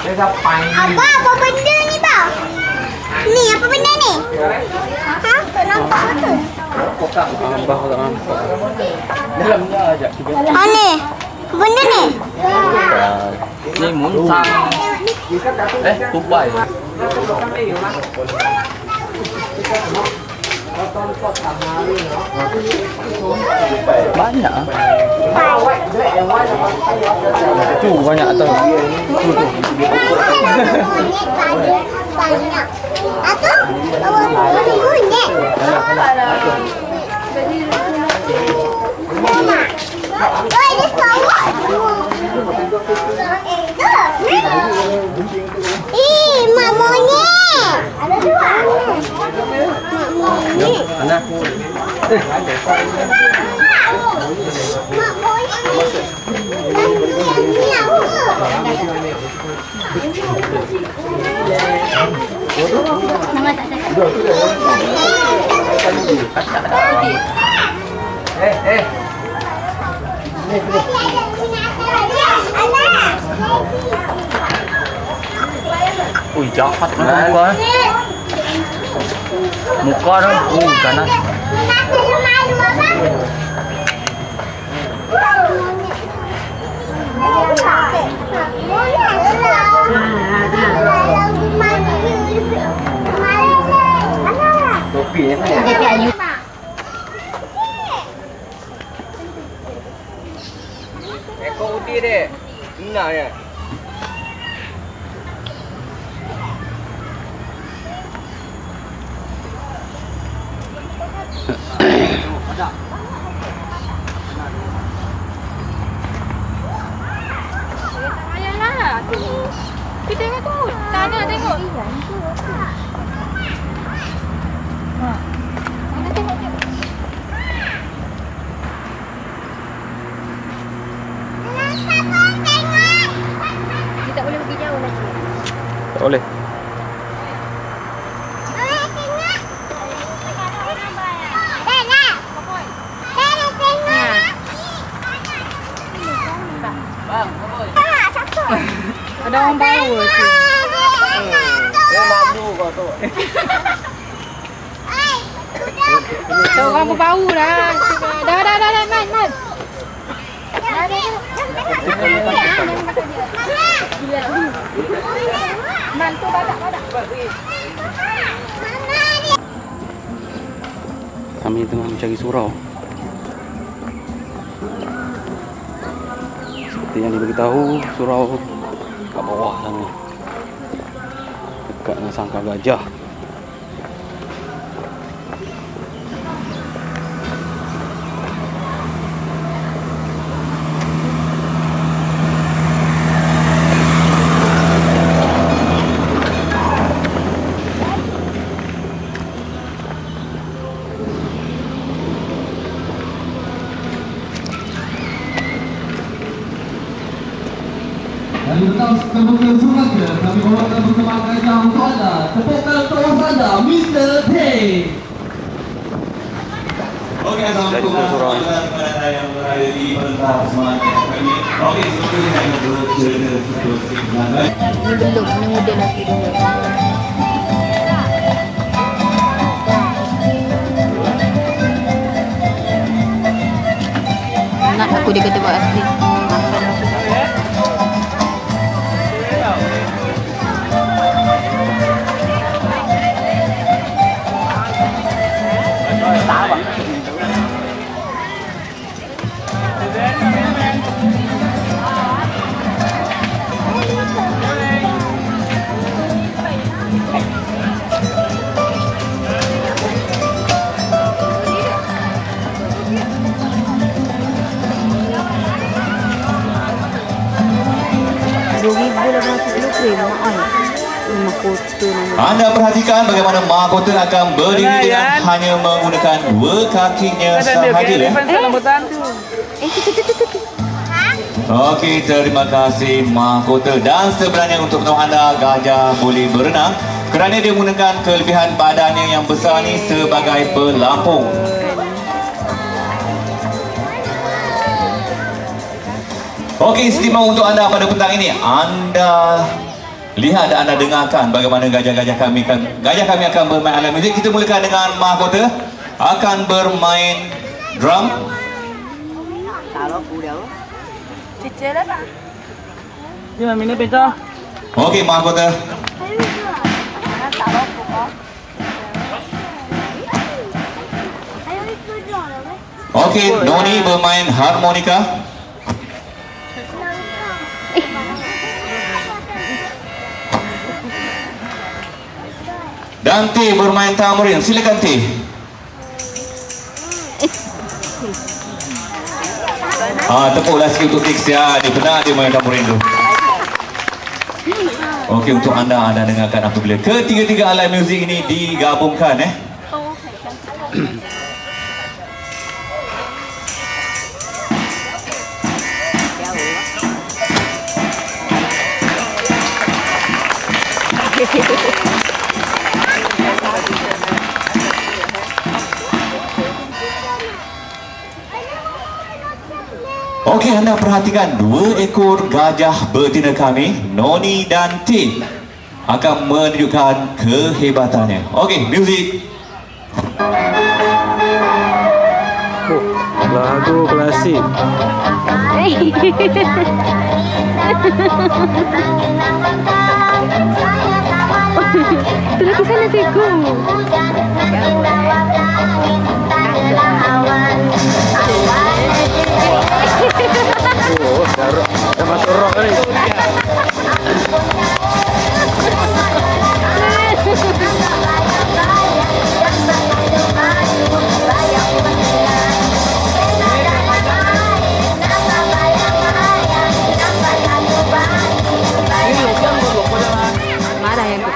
Apa benda ni bang? Ni apa benda ni? Ha? Tak nampak betul. Abah tak nampak. Dalamnya aja. Ah ni. Apa benda ni? Ni muntah. Tupai. Banyak. Tu banyak atas. Banyak. Atau kunyit. Oi, dia sawat. Mak monyet. Ada dua. Mak monyet. Anak. Mak monyet. Miau. Mama tak ada. Ui, jahat muka. Muka dah. Ganas. Topi ni kan? Ekor putih dek. Benar ya. Kita tengok tu. Sana tengok. Sana tengok. Kita tak boleh pergi jauh lagi. Tak boleh. Ada orang bawa tu. Dia malu kau tu. Tu orang berbau dah. Dah, man. Man tu badak. Kami tengah mencari surau. Seperti yang diberitahu, surau kat bawah sana, dekat dengan sangkar gajah. Dari petang kemudian semuanya kami bawakan bersama gajah untuk anda. Tepukkan untuk anda, Mr. T. Okey, assalamualaikum warahmatullahi wabarakatuh yang berada di pentas semangat kami. Okey, seperti yang saya bercerita seterusnya. Ini belum, ini muda lagi. Nak aku dia kata buat asli. Anda perhatikan bagaimana mahkota akan berdiri dengan hanya menggunakan dua kakinya sahaja. Okey, terima kasih mahkota. Dan sebenarnya untuk penuh anda, gajah boleh berenang kerana dia menggunakan kelebihan badannya yang besar ni sebagai pelampung. Okey, istimewa untuk anda pada petang ini. Anda lihat dan anda dengarkan bagaimana gajah-gajah kami akan bermain alat muzik. Kita mulakan dengan mahkota akan bermain drum. Okey, mahkota. Okey, Noni bermain harmonika. Dan T bermain tamborin. Silakan T. Tepuklah sikit untuk Tix ya. Dia benar dia main tamborin tu. Okey, untuk anda dengarkan apabila ketiga-tiga alat muzik ini digabungkan Okey, anda perhatikan dua ekor gajah betina kami, Noni dan T, akan menunjukkan kehebatannya. Okey, muzik. Lagu klasik. Tu lagi sana siku. Oh, dah masuk rock ni.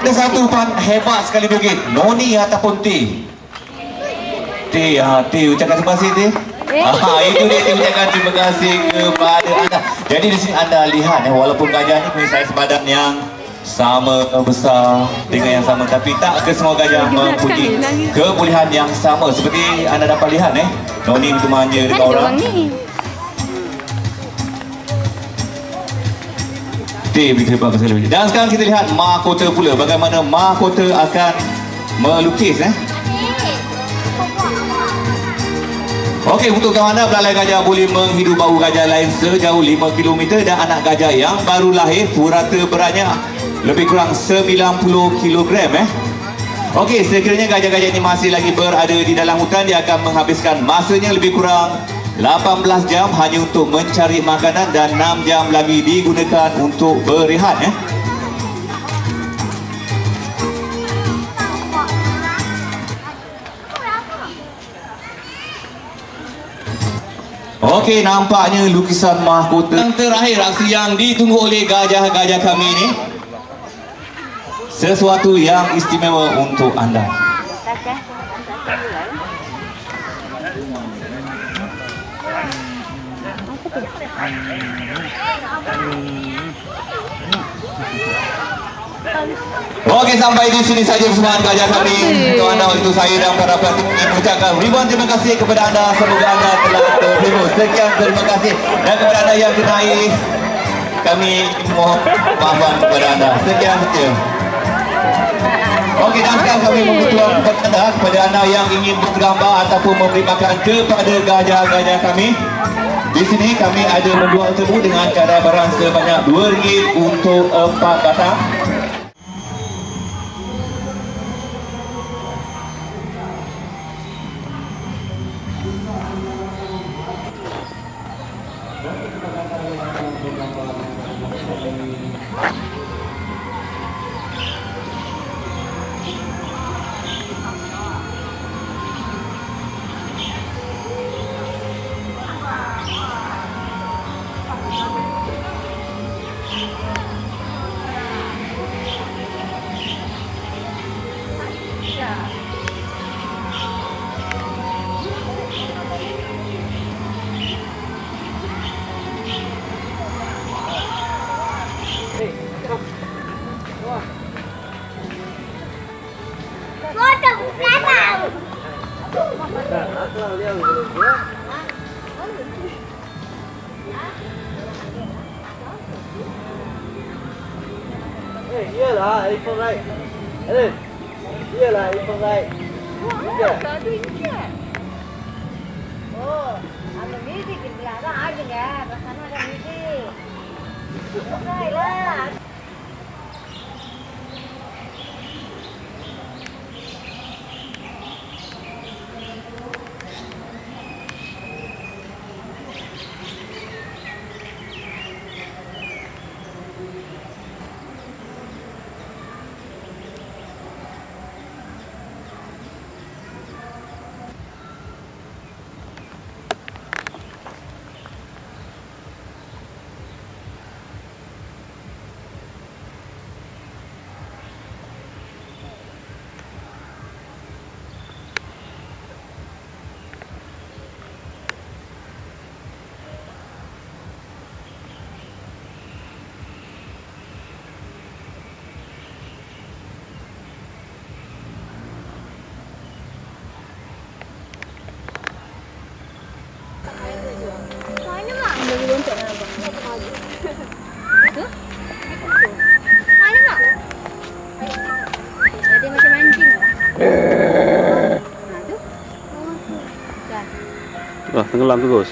Ada satu hebat sekali bukit, Noni ataupun T. T ucapkan terima kasih T. Itu dia ucapkan terima kasih kepada anda. Jadi di sini anda lihat walaupun gajah ni punya saiz badan yang sama besar dengan yang sama, tapi tak ke semua gajah mempunyai kebolehan yang sama. Seperti anda dapat lihat Noni itu manja dekat orang. Begitu hebat pasal lebih. Dan sekarang kita lihat mahkota pula, bagaimana mahkota akan melukis Okey, untuk kawan anda, belalai gajah boleh menghidu bau gajah lain sejauh 5 km dan anak gajah yang baru lahir purata beratnya lebih kurang 90 kg Okey, sekiranya gajah-gajah ini masih lagi berada di dalam hutan, dia akan menghabiskan masanya lebih kurang 18 jam hanya untuk mencari makanan dan 6 jam lagi digunakan untuk berehat Okey, nampaknya lukisan mahkota yang terakhir, aksi yang ditunggu oleh gajah-gajah kami ini. Sesuatu yang istimewa untuk anda. Okey, sampai di sini saja persembahan gajah kami untuk anda. Itu saya dan para penonton mengucapkan ribuan terima kasih kepada anda. Semoga anda telah terhibur. Sekian terima kasih. Dan kepada anda yang kenai, kami mohon maafan kepada anda. Sekian saja. Okey, dan sekarang kami membutuhkan kepada anda yang ingin bergambar ataupun memberi makan kepada gajah-gajah kami. Di sini kami ada menjual tebu dengan cara barang sebanyak RM2 untuk 4 batang. Iyalah, iPhone right. Alan. Iyalah, iPhone right. Tak ada injek. Oh, ada music di belakang ada ya. Belakang ada music. Baiklah. Mana mak? Bagi loncat nak apa? Itu? Mana mak? Jadi macam anjing lah. Tu. Dah. Wah, tenggelam terus.